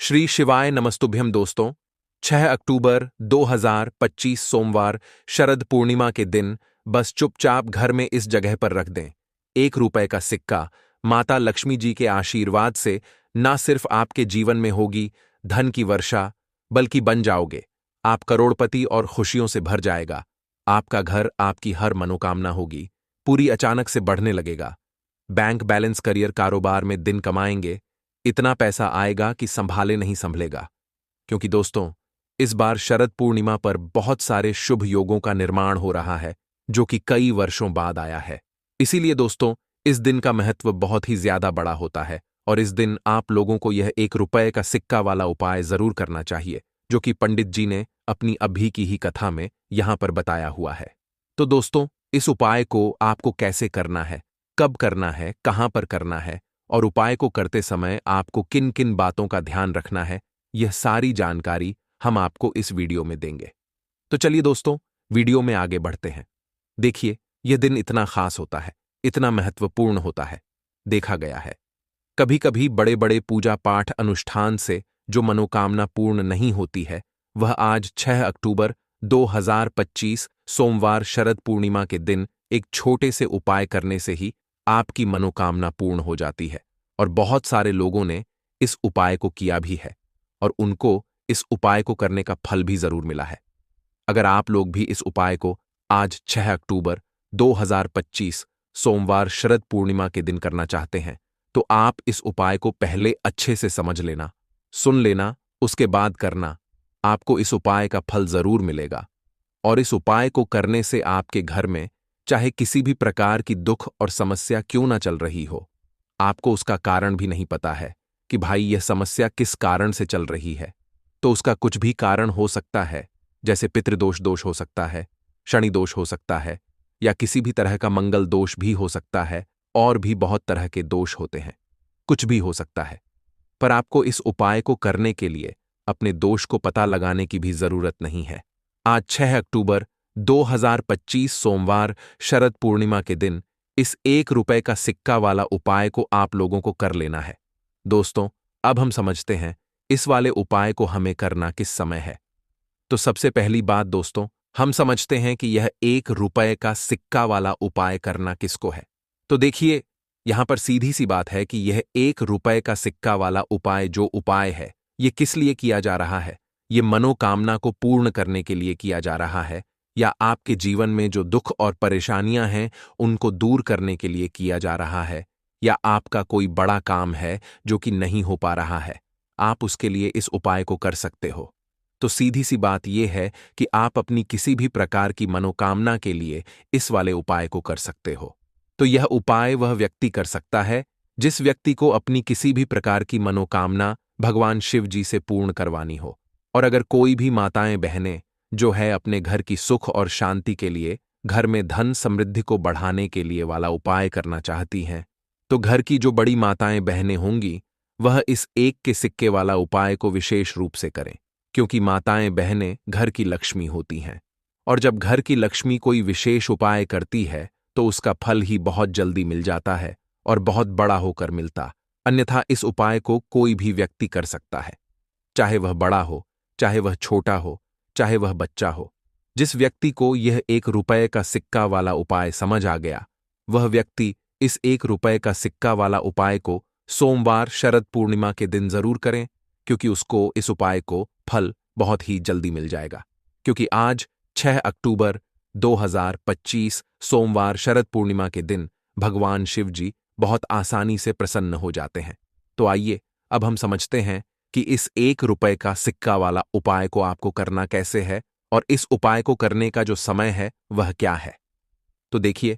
श्री शिवाय नमस्तुभ्यम दोस्तों। 6 अक्टूबर 2025 सोमवार शरद पूर्णिमा के दिन बस चुपचाप घर में इस जगह पर रख दें। 1 रुपए का सिक्का माता लक्ष्मी जी के आशीर्वाद से न सिर्फ आपके जीवन में होगी धन की वर्षा, बल्कि बन जाओगे आप करोड़पति और खुशियों से भर जाएगा। आपका घर, आपकी हर मनोकामना होगी पूरी अचानक से बढ़ने लगेगा। बैंक बैलेंस, करियर, कारोबार में दिन कमाएंगे, इतना पैसा आएगा कि संभाले नहीं संभलेगा। क्योंकि दोस्तों, इस बार शरद पूर्णिमा पर बहुत सारे शुभ योगों का निर्माण हो रहा है जो कि कई वर्षों बाद आया है। इसीलिए दोस्तों, इस दिन का महत्व बहुत ही ज्यादा बड़ा होता है और इस दिन आप लोगों को यह 1 रुपए का सिक्का वाला उपाय जरूर करना चाहिए, जो कि पंडित जी ने अपनी अभी की ही कथा में यहां पर बताया हुआ है। तो दोस्तों, इस उपाय को आपको कैसे करना है, कब करना है, कहां पर करना है और उपाय को करते समय आपको किन किन बातों का ध्यान रखना है, यह सारी जानकारी हम आपको इस वीडियो में देंगे। तो चलिए दोस्तों, वीडियो में आगे बढ़ते हैं। देखिए, यह दिन इतना खास होता है, इतना महत्वपूर्ण होता है। देखा गया है कभी कभी बड़े बड़े पूजा पाठ अनुष्ठान से जो मनोकामना पूर्ण नहीं होती है, वह आज 6 अक्टूबर 2025 सोमवार शरद पूर्णिमा के दिन एक छोटे से उपाय करने से ही आपकी मनोकामना पूर्ण हो जाती है। और बहुत सारे लोगों ने इस उपाय को किया भी है और उनको इस उपाय को करने का फल भी जरूर मिला है। अगर आप लोग भी इस उपाय को आज 6 अक्टूबर 2025 सोमवार शरद पूर्णिमा के दिन करना चाहते हैं, तो आप इस उपाय को पहले अच्छे से समझ लेना, सुन लेना, उसके बाद करना। आपको इस उपाय का फल जरूर मिलेगा। और इस उपाय को करने से आपके घर में चाहे किसी भी प्रकार की दुख और समस्या क्यों ना चल रही हो, आपको उसका कारण भी नहीं पता है कि भाई यह समस्या किस कारण से चल रही है, तो उसका कुछ भी कारण हो सकता है। जैसे पितृदोष दोष हो सकता है, शनि दोष हो सकता है, या किसी भी तरह का मंगल दोष भी हो सकता है, और भी बहुत तरह के दोष होते हैं, कुछ भी हो सकता है। पर आपको इस उपाय को करने के लिए अपने दोष को पता लगाने की भी जरूरत नहीं है। आज 6 अक्टूबर 2025 सोमवार शरद पूर्णिमा के दिन इस 1 रुपए का सिक्का वाला उपाय को आप लोगों को कर लेना है। दोस्तों, अब हम समझते हैं इस वाले उपाय को हमें करना किस समय है। तो सबसे पहली बात दोस्तों, हम समझते हैं कि यह 1 रुपए का सिक्का वाला उपाय करना किसको है। तो देखिए, यहां पर सीधी सी बात है कि यह 1 रुपए का सिक्का वाला उपाय जो उपाय है, यह किस लिए किया जा रहा है। यह मनोकामना को पूर्ण करने के लिए किया जा रहा है, या आपके जीवन में जो दुख और परेशानियां हैं उनको दूर करने के लिए किया जा रहा है, या आपका कोई बड़ा काम है जो कि नहीं हो पा रहा है, आप उसके लिए इस उपाय को कर सकते हो। तो सीधी सी बात यह है कि आप अपनी किसी भी प्रकार की मनोकामना के लिए इस वाले उपाय को कर सकते हो। तो यह उपाय वह व्यक्ति कर सकता है जिस व्यक्ति को अपनी किसी भी प्रकार की मनोकामना भगवान शिव जी से पूर्ण करवानी हो। और अगर कोई भी माताएं बहनें जो है अपने घर की सुख और शांति के लिए, घर में धन समृद्धि को बढ़ाने के लिए वाला उपाय करना चाहती हैं, तो घर की जो बड़ी माताएं बहनें होंगी वह इस 1 के सिक्के वाला उपाय को विशेष रूप से करें, क्योंकि माताएं बहनें घर की लक्ष्मी होती हैं। और जब घर की लक्ष्मी कोई विशेष उपाय करती है तो उसका फल ही बहुत जल्दी मिल जाता है और बहुत बड़ा होकर मिलता। अन्यथा इस उपाय को कोई भी व्यक्ति कर सकता है, चाहे वह बड़ा हो, चाहे वह छोटा हो, चाहे वह बच्चा हो। जिस व्यक्ति को यह 1 रुपए का सिक्का वाला उपाय समझ आ गया, वह व्यक्ति इस 1 रुपए का सिक्का वाला उपाय को सोमवार शरद पूर्णिमा के दिन जरूर करें, क्योंकि उसको इस उपाय को फल बहुत ही जल्दी मिल जाएगा। क्योंकि आज 6 अक्टूबर 2025 सोमवार शरद पूर्णिमा के दिन भगवान शिव जी बहुत आसानी से प्रसन्न हो जाते हैं। तो आइए अब हम समझते हैं कि इस 1 रुपए का सिक्का वाला उपाय को आपको करना कैसे है और इस उपाय को करने का जो समय है वह क्या है। तो देखिए,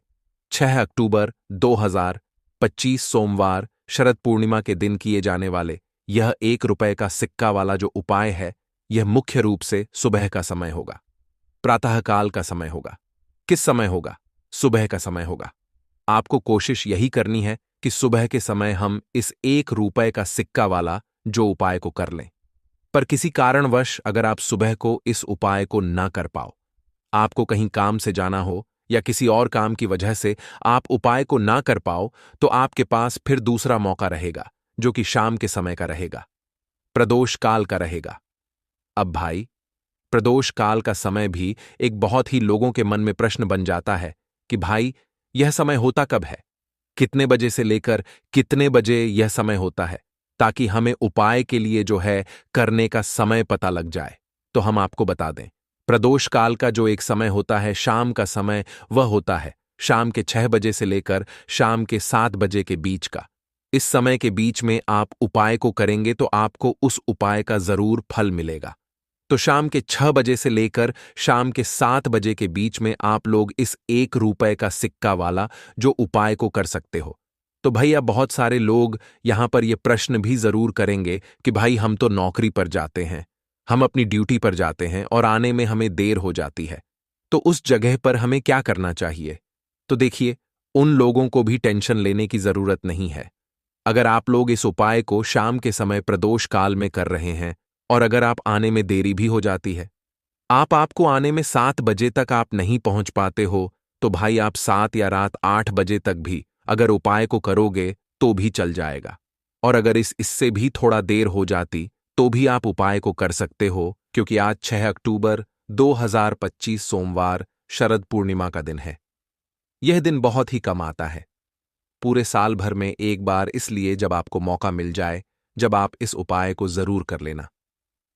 6 अक्टूबर 2025 सोमवार शरद पूर्णिमा के दिन किए जाने वाले यह 1 रुपए का सिक्का वाला जो उपाय है, यह मुख्य रूप से सुबह का समय होगा, प्रातःकाल का समय होगा। किस समय होगा? सुबह का समय होगा। आपको कोशिश यही करनी है कि सुबह के समय हम इस 1 रुपए का सिक्का वाला जो उपाय को कर लें। पर किसी कारणवश अगर आप सुबह को इस उपाय को ना कर पाओ, आपको कहीं काम से जाना हो या किसी और काम की वजह से आप उपाय को ना कर पाओ, तो आपके पास फिर दूसरा मौका रहेगा जो कि शाम के समय का रहेगा। प्रदोष काल का रहेगा। अब भाई, प्रदोष काल का समय भी एक बहुत ही लोगों के मन में प्रश्न बन जाता है कि भाई, यह समय होता कब है, कितने बजे से लेकर कितने बजे यह समय होता है, ताकि हमें उपाय के लिए जो है करने का समय पता लग जाए। तो हम आपको बता दें, प्रदोष काल का जो एक समय होता है, शाम का समय, वह होता है शाम के 6 बजे से लेकर शाम के 7 बजे के बीच का। इस समय के बीच में आप उपाय को करेंगे तो आपको उस उपाय का जरूर फल मिलेगा। तो शाम के 6 बजे से लेकर शाम के 7 बजे के बीच में आप लोग इस 1 रुपए का सिक्का वाला जो उपाय को कर सकते हो। तो भैया, बहुत सारे लोग यहां पर यह प्रश्न भी जरूर करेंगे कि भाई, हम तो नौकरी पर जाते हैं, हम अपनी ड्यूटी पर जाते हैं और आने में हमें देर हो जाती है, तो उस जगह पर हमें क्या करना चाहिए? तो देखिए, उन लोगों को भी टेंशन लेने की जरूरत नहीं है। अगर आप लोग इस उपाय को शाम के समय प्रदोष काल में कर रहे हैं और अगर आप आने में देरी भी हो जाती है, आपको आने में 7 बजे तक आप नहीं पहुंच पाते हो, तो भाई आप 7 या रात 8 बजे तक भी अगर उपाय को करोगे तो भी चल जाएगा। और अगर इससे भी थोड़ा देर हो जाती तो भी आप उपाय को कर सकते हो, क्योंकि आज 6 अक्टूबर 2025 सोमवार शरद पूर्णिमा का दिन है। यह दिन बहुत ही कम आता है, पूरे साल भर में एक बार, इसलिए जब आपको मौका मिल जाए, जब आप इस उपाय को जरूर कर लेना।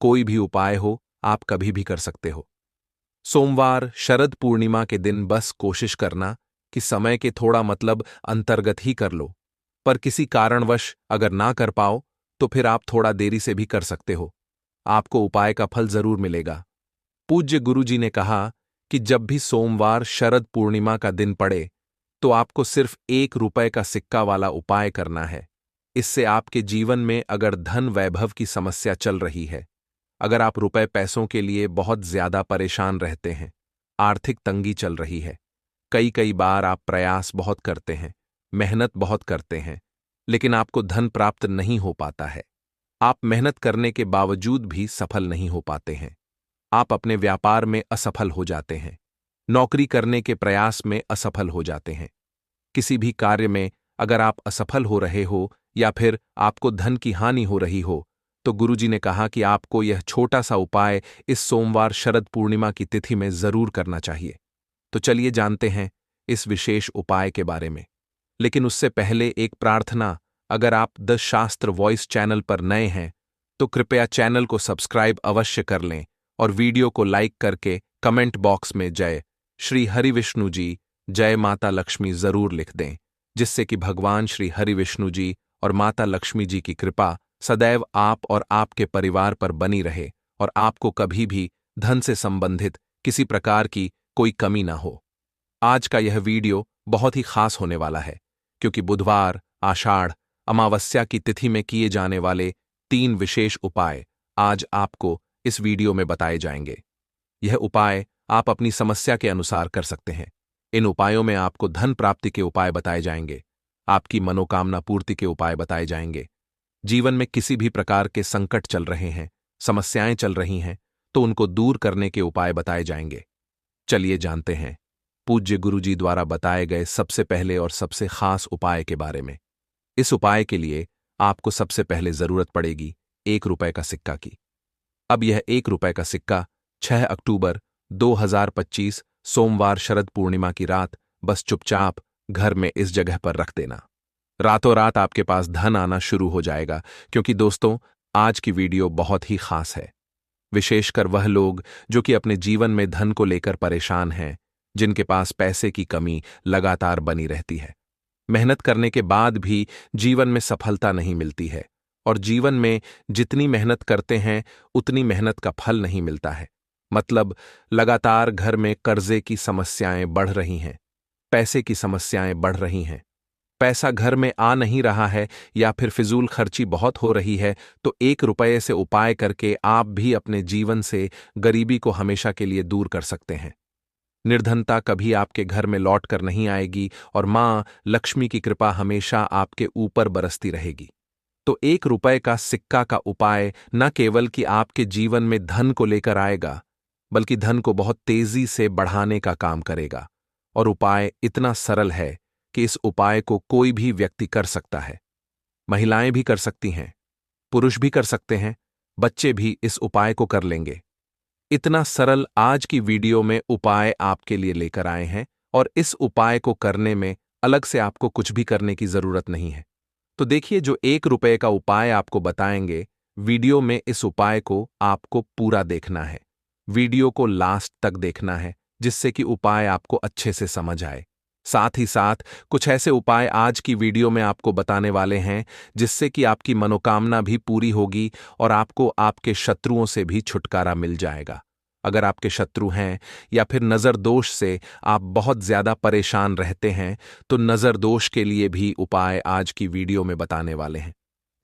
कोई भी उपाय हो, आप कभी भी कर सकते हो। सोमवार शरद पूर्णिमा के दिन बस कोशिश करना कि समय के थोड़ा मतलब अंतर्गत ही कर लो, पर किसी कारणवश अगर ना कर पाओ तो फिर आप थोड़ा देरी से भी कर सकते हो, आपको उपाय का फल जरूर मिलेगा। पूज्य गुरुजी ने कहा कि जब भी सोमवार शरद पूर्णिमा का दिन पड़े तो आपको सिर्फ 1 रुपए का सिक्का वाला उपाय करना है। इससे आपके जीवन में अगर धन वैभव की समस्या चल रही है, अगर आप रुपए पैसों के लिए बहुत ज्यादा परेशान रहते हैं, आर्थिक तंगी चल रही है, कई कई बार आप प्रयास बहुत करते हैं, मेहनत बहुत करते हैं, लेकिन आपको धन प्राप्त नहीं हो पाता है, आप मेहनत करने के बावजूद भी सफल नहीं हो पाते हैं, आप अपने व्यापार में असफल हो जाते हैं, नौकरी करने के प्रयास में असफल हो जाते हैं, किसी भी कार्य में अगर आप असफल हो रहे हो या फिर आपको धन की हानि हो रही हो, तो गुरुजी ने कहा कि आपको यह छोटा सा उपाय इस सोमवार शरद पूर्णिमा की तिथि में जरूर करना चाहिए। तो चलिए जानते हैं इस विशेष उपाय के बारे में। लेकिन उससे पहले एक प्रार्थना, अगर आप द शास्त्र वॉइस चैनल पर नए हैं तो कृपया चैनल को सब्सक्राइब अवश्य कर लें और वीडियो को लाइक करके कमेंट बॉक्स में जय श्री हरिविष्णु जी, जय माता लक्ष्मी जरूर लिख दें, जिससे कि भगवान श्री हरिविष्णु जी और माता लक्ष्मी जी की कृपा सदैव आप और आपके परिवार पर बनी रहे और आपको कभी भी धन से संबंधित किसी प्रकार की कोई कमी ना हो। आज का यह वीडियो बहुत ही खास होने वाला है, क्योंकि बुधवार, आषाढ़ अमावस्या की तिथि में किए जाने वाले 3 विशेष उपाय आज आपको इस वीडियो में बताए जाएंगे। यह उपाय आप अपनी समस्या के अनुसार कर सकते हैं। इन उपायों में आपको धन प्राप्ति के उपाय बताए जाएंगे, आपकी मनोकामना पूर्ति के उपाय बताए जाएंगे। जीवन में किसी भी प्रकार के संकट चल रहे हैं, समस्याएं चल रही हैं, तो उनको दूर करने के उपाय बताए जाएंगे। चलिए जानते हैं पूज्य गुरुजी द्वारा बताए गए सबसे पहले और सबसे खास उपाय के बारे में। इस उपाय के लिए आपको सबसे पहले जरूरत पड़ेगी 1 रुपए का सिक्का की। अब यह 1 रुपए का सिक्का 6 अक्टूबर 2025 सोमवार शरद पूर्णिमा की रात बस चुपचाप घर में इस जगह पर रख देना। रातों रात आपके पास धन आना शुरू हो जाएगा, क्योंकि दोस्तों, आज की वीडियो बहुत ही खास है। विशेषकर वह लोग जो कि अपने जीवन में धन को लेकर परेशान हैं, जिनके पास पैसे की कमी लगातार बनी रहती है, मेहनत करने के बाद भी जीवन में सफलता नहीं मिलती है और जीवन में जितनी मेहनत करते हैं उतनी मेहनत का फल नहीं मिलता है। मतलब लगातार घर में कर्जे की समस्याएं बढ़ रही हैं, पैसे की समस्याएं बढ़ रही हैं, पैसा घर में आ नहीं रहा है या फिर फिजूल खर्ची बहुत हो रही है, तो 1 रुपए से उपाय करके आप भी अपने जीवन से गरीबी को हमेशा के लिए दूर कर सकते हैं। निर्धनता कभी आपके घर में लौट कर नहीं आएगी और मां लक्ष्मी की कृपा हमेशा आपके ऊपर बरसती रहेगी। तो 1 रुपए का सिक्का का उपाय न केवल कि आपके जीवन में धन को लेकर आएगा, बल्कि धन को बहुत तेजी से बढ़ाने का काम करेगा। और उपाय इतना सरल है कि इस उपाय को कोई भी व्यक्ति कर सकता है। महिलाएं भी कर सकती हैं, पुरुष भी कर सकते हैं, बच्चे भी इस उपाय को कर लेंगे। इतना सरल आज की वीडियो में उपाय आपके लिए लेकर आए हैं और इस उपाय को करने में अलग से आपको कुछ भी करने की जरूरत नहीं है। तो देखिए, जो 1 रुपए का उपाय आपको बताएंगे, वीडियो में इस उपाय को आपको पूरा देखना है। वीडियो को लास्ट तक देखना है, जिससे कि उपाय आपको अच्छे से समझ आए। साथ ही साथ कुछ ऐसे उपाय आज की वीडियो में आपको बताने वाले हैं, जिससे कि आपकी मनोकामना भी पूरी होगी और आपको आपके शत्रुओं से भी छुटकारा मिल जाएगा। अगर आपके शत्रु हैं या फिर नज़र दोष से आप बहुत ज्यादा परेशान रहते हैं, तो नज़र दोष के लिए भी उपाय आज की वीडियो में बताने वाले हैं।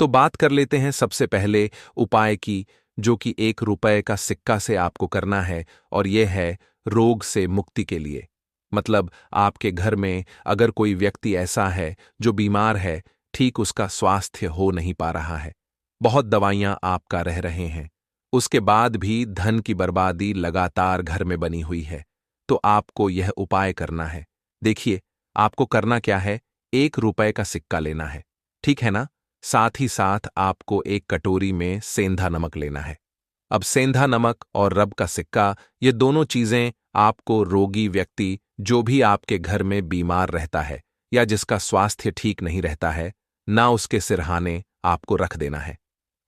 तो बात कर लेते हैं सबसे पहले उपाय की, जो कि 1 रुपए का सिक्का से आपको करना है, और यह है रोग से मुक्ति के लिए। मतलब आपके घर में अगर कोई व्यक्ति ऐसा है जो बीमार है, ठीक उसका स्वास्थ्य हो नहीं पा रहा है, बहुत दवाइयां आपका रह रहे हैं, उसके बाद भी धन की बर्बादी लगातार घर में बनी हुई है, तो आपको यह उपाय करना है। देखिए, आपको करना क्या है, 1 रुपए का सिक्का लेना है, ठीक है ना। साथ ही साथ आपको एक कटोरी में सेंधा नमक लेना है। अब सेंधा नमक और रब का सिक्का, ये दोनों चीजें आपको रोगी व्यक्ति, जो भी आपके घर में बीमार रहता है या जिसका स्वास्थ्य ठीक नहीं रहता है उसके सिरहाने आपको रख देना है।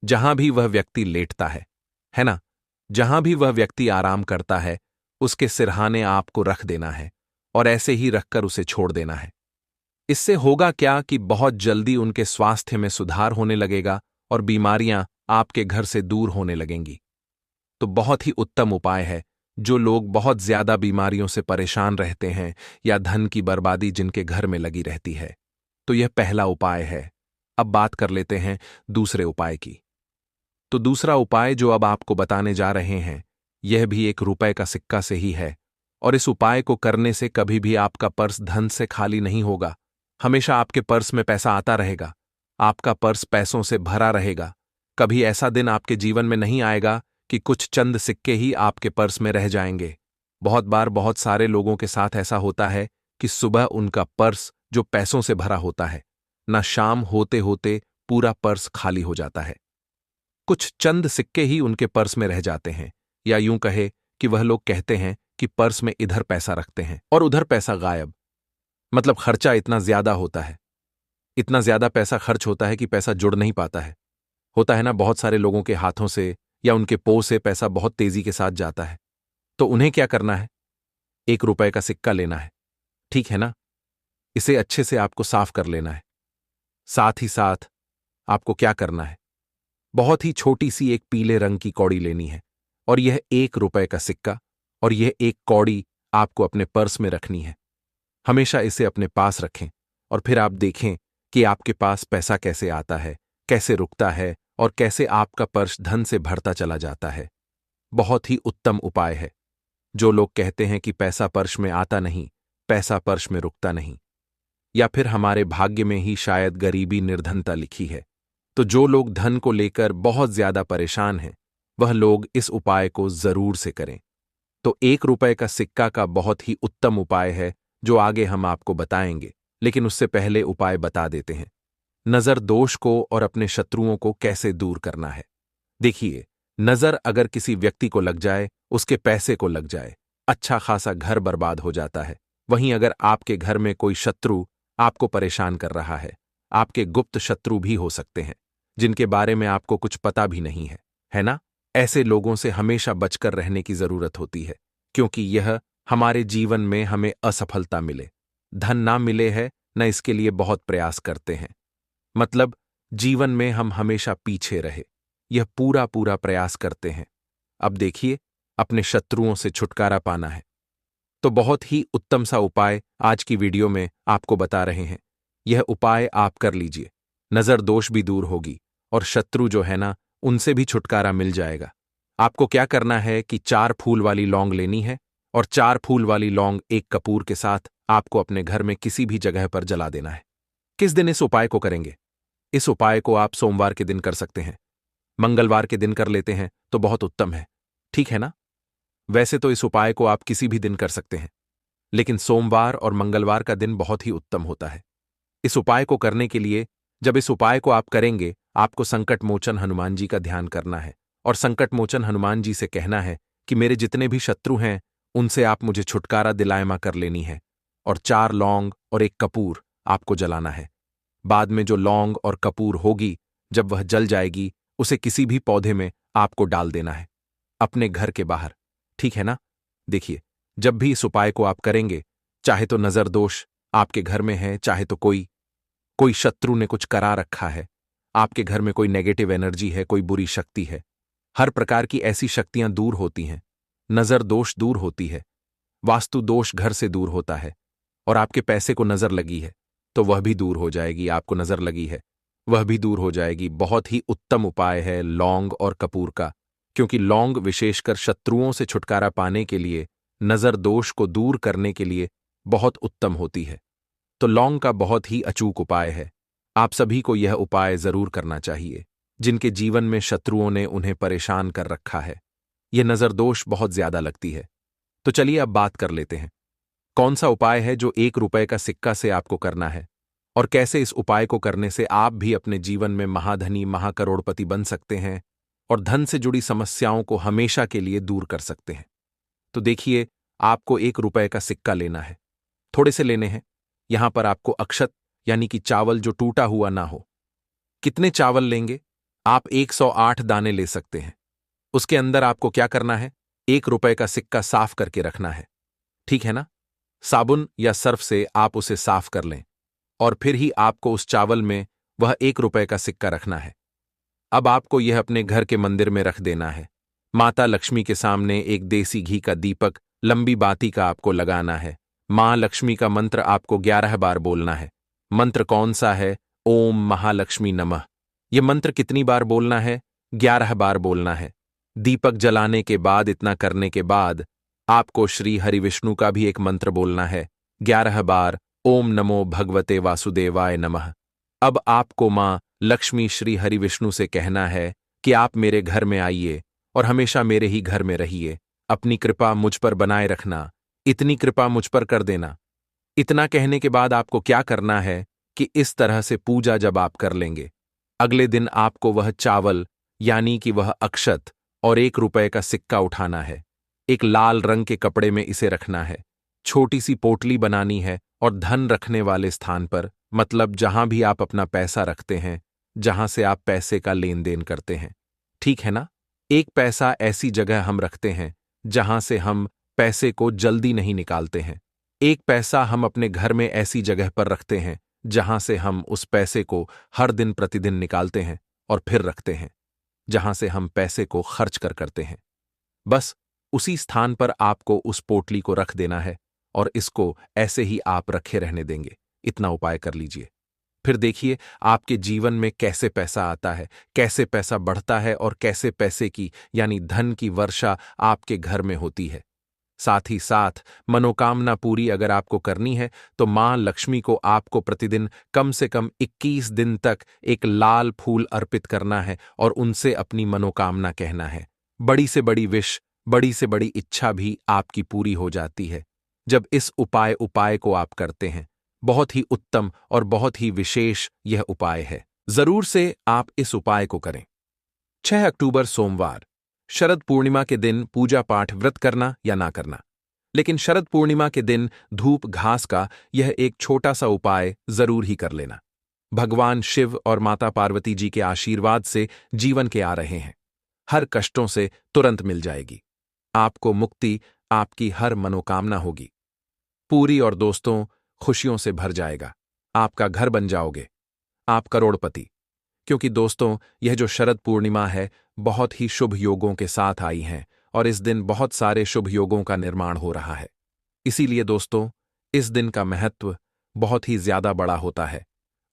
जहां भी वह व्यक्ति लेटता है ना, जहां भी वह व्यक्ति आराम करता है, उसके सिरहाने आपको रख देना है और ऐसे ही रखकर उसे छोड़ देना है। इससे होगा क्या कि बहुत जल्दी उनके स्वास्थ्य में सुधार होने लगेगा और बीमारियां आपके घर से दूर होने लगेंगी। तो बहुत ही उत्तम उपाय है। जो लोग बहुत ज्यादा बीमारियों से परेशान रहते हैं या धन की बर्बादी जिनके घर में लगी रहती है, तो यह पहला उपाय है। अब बात कर लेते हैं दूसरे उपाय की। तो दूसरा उपाय जो अब आपको बताने जा रहे हैं, यह भी 1 रुपए का सिक्का से ही है, और इस उपाय को करने से कभी भी आपका पर्स धन से खाली नहीं होगा। हमेशा आपके पर्स में पैसा आता रहेगा, आपका पर्स पैसों से भरा रहेगा। कभी ऐसा दिन आपके जीवन में नहीं आएगा कि कुछ चंद सिक्के ही आपके पर्स में रह जाएंगे। बहुत बार बहुत सारे लोगों के साथ ऐसा होता है कि सुबह उनका पर्स जो पैसों से भरा होता है, ना शाम होते होते पूरा पर्स खाली हो जाता है। कुछ चंद सिक्के ही उनके पर्स में रह जाते हैं, या यूं कहे कि वह लोग कहते हैं कि पर्स में इधर पैसा रखते हैं और उधर पैसा गायब। मतलब खर्चा इतना ज्यादा होता है, इतना ज्यादा पैसा खर्च होता है कि पैसा जुड़ नहीं पाता है। होता है ना, बहुत सारे लोगों के हाथों से या उनके पो से पैसा बहुत तेजी के साथ जाता है। तो उन्हें क्या करना है, 1 रुपए का सिक्का लेना है, ठीक है ना। इसे अच्छे से आपको साफ कर लेना है। साथ ही साथ आपको क्या करना है, बहुत ही छोटी सी एक पीले रंग की कौड़ी लेनी है, और यह 1 रुपए का सिक्का और यह एक कौड़ी आपको अपने पर्स में रखनी है। हमेशा इसे अपने पास रखें और फिर आप देखें कि आपके पास पैसा कैसे आता है, कैसे रुकता है और कैसे आपका पर्स धन से भरता चला जाता है। बहुत ही उत्तम उपाय है। जो लोग कहते हैं कि पैसा पर्स में आता नहीं, पैसा पर्स में रुकता नहीं, या फिर हमारे भाग्य में ही शायद गरीबी निर्धनता लिखी है, तो जो लोग धन को लेकर बहुत ज्यादा परेशान हैं, वह लोग इस उपाय को जरूर से करें। तो 1 रुपए का सिक्का का बहुत ही उत्तम उपाय है, जो आगे हम आपको बताएंगे, लेकिन उससे पहले उपाय बता देते हैं। नजर दोष को और अपने शत्रुओं को कैसे दूर करना है। देखिए, नजर अगर किसी व्यक्ति को लग जाए, उसके पैसे को लग जाए, अच्छा खासा घर बर्बाद हो जाता है। वहीं अगर आपके घर में कोई शत्रु आपको परेशान कर रहा है, आपके गुप्त शत्रु भी हो सकते हैं, जिनके बारे में आपको कुछ पता भी नहीं है ना। ऐसे लोगों से हमेशा बचकर रहने की जरूरत होती है, क्योंकि यह हमारे जीवन में हमें असफलता मिले, धन ना मिले है न, इसके लिए बहुत प्रयास करते हैं। मतलब जीवन में हम हमेशा पीछे रहे, यह पूरा पूरा प्रयास करते हैं। अब देखिए, अपने शत्रुओं से छुटकारा पाना है, तो बहुत ही उत्तम सा उपाय आज की वीडियो में आपको बता रहे हैं। यह उपाय आप कर लीजिए, नजर दोष भी दूर होगी और शत्रु जो है ना, उनसे भी छुटकारा मिल जाएगा। आपको क्या करना है कि 4 फूल वाली लौंग लेनी है, और 4 फूल वाली लौंग एक कपूर के साथ आपको अपने घर में किसी भी जगह पर जला देना है। किस दिन इस उपाय को करेंगे? इस उपाय को आप सोमवार के दिन कर सकते हैं, मंगलवार के दिन कर लेते हैं तो बहुत उत्तम है, ठीक है ना। वैसे तो इस उपाय को आप किसी भी दिन कर सकते हैं, लेकिन सोमवार और मंगलवार का दिन बहुत ही उत्तम होता है। इस उपाय को करने के लिए, जब इस उपाय को आप करेंगे, आपको संकट मोचन हनुमान जी का ध्यान करना है और संकट मोचन हनुमान जी से कहना है कि मेरे जितने भी शत्रु हैं उनसे आप मुझे छुटकारा दिलायमा कर लेनी है, और 4 लौंग और 1 कपूर आपको जलाना है। बाद में जो लौंग और कपूर होगी, जब वह जल जाएगी, उसे किसी भी पौधे में आपको डाल देना है, अपने घर के बाहर। ठीक है ना? देखिए, जब भी इस उपाय को आप करेंगे, चाहे तो नजर दोष आपके घर में है, चाहे तो कोई शत्रु ने कुछ करा रखा है, आपके घर में कोई नेगेटिव एनर्जी है, कोई बुरी शक्ति है, हर प्रकार की ऐसी शक्तियां दूर होती हैं। नजर दोष दूर होती है, वास्तु दोष घर से दूर होता है, और आपके पैसे को नजर लगी है तो वह भी दूर हो जाएगी। आपको नजर लगी है, वह भी दूर हो जाएगी। बहुत ही उत्तम उपाय है लौंग और कपूर का, क्योंकि लौंग विशेषकर शत्रुओं से छुटकारा पाने के लिए, नजर दोष को दूर करने के लिए बहुत उत्तम होती है। तो लौंग का बहुत ही अचूक उपाय है। आप सभी को यह उपाय जरूर करना चाहिए जिनके जीवन में शत्रुओं ने उन्हें परेशान कर रखा है। यह नजर दोष बहुत ज्यादा लगती है। तो चलिए अब बात कर लेते हैं, कौन सा उपाय है जो 1 रुपए का सिक्का से आपको करना है, और कैसे इस उपाय को करने से आप भी अपने जीवन में महाधनी महाकरोड़पति बन सकते हैं और धन से जुड़ी समस्याओं को हमेशा के लिए दूर कर सकते हैं। तो देखिए, आपको 1 रुपए का सिक्का लेना है। थोड़े से लेने हैं। यहां पर आपको अक्षत यानी कि चावल जो टूटा हुआ ना हो। कितने चावल लेंगे? आप 108 दाने ले सकते हैं। उसके अंदर आपको क्या करना है? 1 रुपए का सिक्का साफ करके रखना है। ठीक है ना? साबुन या सर्फ से आप उसे साफ कर लें, और फिर ही आपको उस चावल में वह 1 रुपए का सिक्का रखना है। अब आपको यह अपने घर के मंदिर में रख देना है। माता लक्ष्मी के सामने एक देसी घी का दीपक लंबी बाती का आपको लगाना है। मां लक्ष्मी का मंत्र आपको 11 बार बोलना है। मंत्र कौन सा है? ओम महालक्ष्मी नमः। यह मंत्र कितनी बार बोलना है? 11 बार बोलना है। दीपक जलाने के बाद, इतना करने के बाद आपको श्री हरि विष्णु का भी एक मंत्र बोलना है 11 बार, ओम नमो भगवते वासुदेवाय नमः। अब आपको मां लक्ष्मी श्री हरि विष्णु से कहना है कि आप मेरे घर में आइए और हमेशा मेरे ही घर में रहिए। अपनी कृपा मुझ पर बनाए रखना, इतनी कृपा मुझ पर कर देना। इतना कहने के बाद आपको क्या करना है कि इस तरह से पूजा जब आप कर लेंगे, अगले दिन आपको वह चावल यानी कि वह अक्षत और 1 रुपए का सिक्का उठाना है। एक लाल रंग के कपड़े में इसे रखना है। छोटी सी पोटली बनानी है और धन रखने वाले स्थान पर, मतलब जहां भी आप अपना पैसा रखते हैं, जहां से आप पैसे का लेन देन करते हैं, ठीक है ना? एक पैसा ऐसी जगह हम रखते हैं जहां से हम पैसे को जल्दी नहीं निकालते हैं। एक पैसा हम अपने घर में ऐसी जगह पर रखते हैं जहां से हम उस पैसे को हर दिन प्रतिदिन निकालते हैं और फिर रखते हैं, जहां से हम पैसे को खर्च करते हैं। बस उसी स्थान पर आपको उस पोटली को रख देना है और इसको ऐसे ही आप रखे रहने देंगे। इतना उपाय कर लीजिए। फिर देखिए आपके जीवन में कैसे पैसा आता है, कैसे पैसा बढ़ता है और कैसे पैसे की यानी धन की वर्षा आपके घर में होती है। साथ ही साथ मनोकामना पूरी अगर आपको करनी है तो मां लक्ष्मी को आपको प्रतिदिन कम से कम 21 दिन तक एक लाल फूल अर्पित करना है और उनसे अपनी मनोकामना कहना है। बड़ी से बड़ी विश, बड़ी से बड़ी इच्छा भी आपकी पूरी हो जाती है जब इस उपाय को आप करते हैं। बहुत ही उत्तम और बहुत ही विशेष यह उपाय है। जरूर से आप इस उपाय को करें। 6 अक्टूबर सोमवार, शरद पूर्णिमा के दिन पूजा पाठ व्रत करना या ना करना, लेकिन शरद पूर्णिमा के दिन धूप घास का यह एक छोटा सा उपाय जरूर ही कर लेना। भगवान शिव और माता पार्वती जी के आशीर्वाद से जीवन के आ रहे हैं। हर कष्टों से तुरंत मिल जाएगी। आपको मुक्ति, आपकी हर मनोकामना होगी पूरी, और दोस्तों खुशियों से भर जाएगा। आपका घर बन जाओगे, आप करोड़पति। क्योंकि दोस्तों यह जो शरद पूर्णिमा है बहुत ही शुभ योगों के साथ आई हैं और इस दिन बहुत सारे शुभ योगों का निर्माण हो रहा है। इसीलिए दोस्तों इस दिन का महत्व बहुत ही ज्यादा बड़ा होता है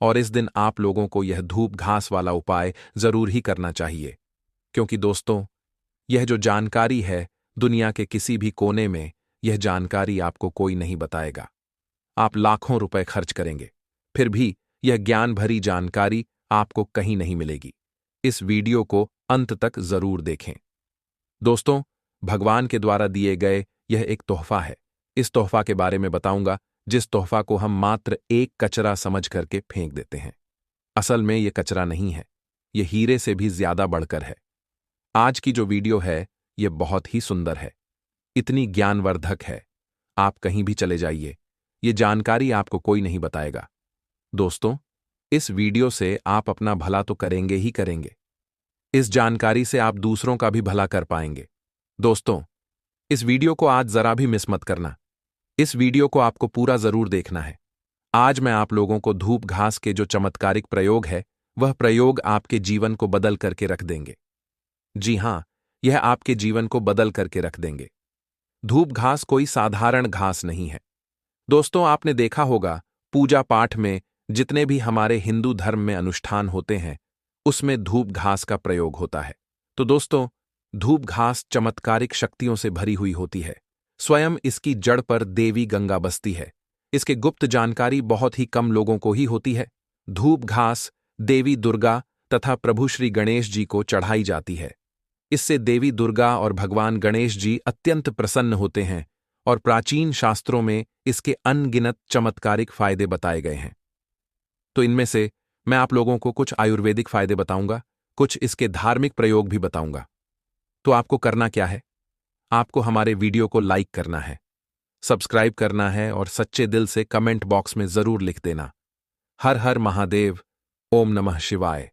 और इस दिन आप लोगों को यह धूप घास वाला उपाय जरूर ही करना चाहिए। क्योंकि दोस्तों यह जो जानकारी है, दुनिया के किसी भी कोने में यह जानकारी आपको कोई नहीं बताएगा। आप लाखों रुपए खर्च करेंगे, फिर भी यह ज्ञान भरी जानकारी आपको कहीं नहीं मिलेगी। इस वीडियो को अंत तक जरूर देखें। दोस्तों भगवान के द्वारा दिए गए यह एक तोहफा है। इस तोहफा के बारे में बताऊंगा जिस तोहफा को हम मात्र एक कचरा समझ करके फेंक देते हैं। असल में यह कचरा नहीं है, यह हीरे से भी ज्यादा बढ़कर है। आज की जो वीडियो है ये बहुत ही सुंदर है, इतनी ज्ञानवर्धक है। आप कहीं भी चले जाइए, ये जानकारी आपको कोई नहीं बताएगा। दोस्तों, इस वीडियो से आप अपना भला तो करेंगे ही करेंगे। इस जानकारी से आप दूसरों का भी भला कर पाएंगे। दोस्तों, इस वीडियो को आज जरा भी मिस मत करना। इस वीडियो को आपको पूरा जरूर देखना है। आज मैं आप लोगों को धूप घास के जो चमत्कारिक प्रयोग है, वह प्रयोग आपके जीवन को बदल करके रख देंगे। जी हां, यह आपके जीवन को बदल करके रख देंगे। धूप घास कोई साधारण घास नहीं है। दोस्तों, आपने देखा होगा पूजा पाठ में जितने भी हमारे हिंदू धर्म में अनुष्ठान होते हैं, उसमें धूप घास का प्रयोग होता है। तो दोस्तों, धूप घास चमत्कारिक शक्तियों से भरी हुई होती है। स्वयं इसकी जड़ पर देवी गंगा बसती है। इसके गुप्त जानकारी बहुत ही कम लोगों को ही होती है। धूप घास देवी दुर्गा तथा प्रभु श्री गणेश जी को चढ़ाई जाती है। इससे देवी दुर्गा और भगवान गणेश जी अत्यंत प्रसन्न होते हैं और प्राचीन शास्त्रों में इसके अनगिनत चमत्कारिक फायदे बताए गए हैं। तो इनमें से मैं आप लोगों को कुछ आयुर्वेदिक फायदे बताऊंगा, कुछ इसके धार्मिक प्रयोग भी बताऊंगा। तो आपको करना क्या है? आपको हमारे वीडियो को लाइक करना है, सब्सक्राइब करना है और सच्चे दिल से कमेंट बॉक्स में जरूर लिख देना, हर हर महादेव, ओम नमः शिवाय।